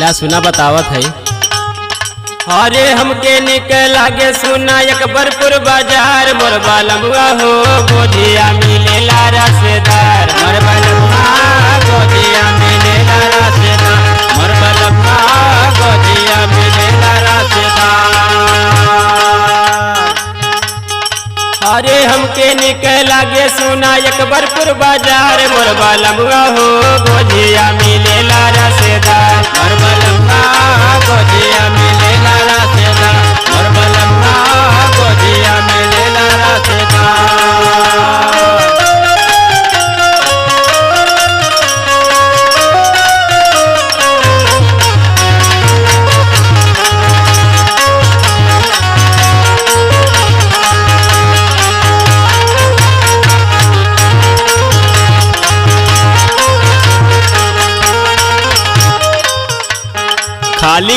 ला सुना बतावत है। अरे हमके निकल लागे सुना अकबरपुर बाजार मोर बालमुआ हो गोदिया मिलेला रसेदार मोर बालमुआ गोदिया मिलेला रसेदार मोर बालमुआ गोदिया मिलेला रसेदार। अरे हमके निकल लागे सुना अकबरपुर बाजार मोर बालमुआ हो गोदिया मिलेला रसेदार मोर बालमुआ गोदिया मिलेला रसेदार मोर बालमुआ गोदिया मिलेला रसेदार। खाली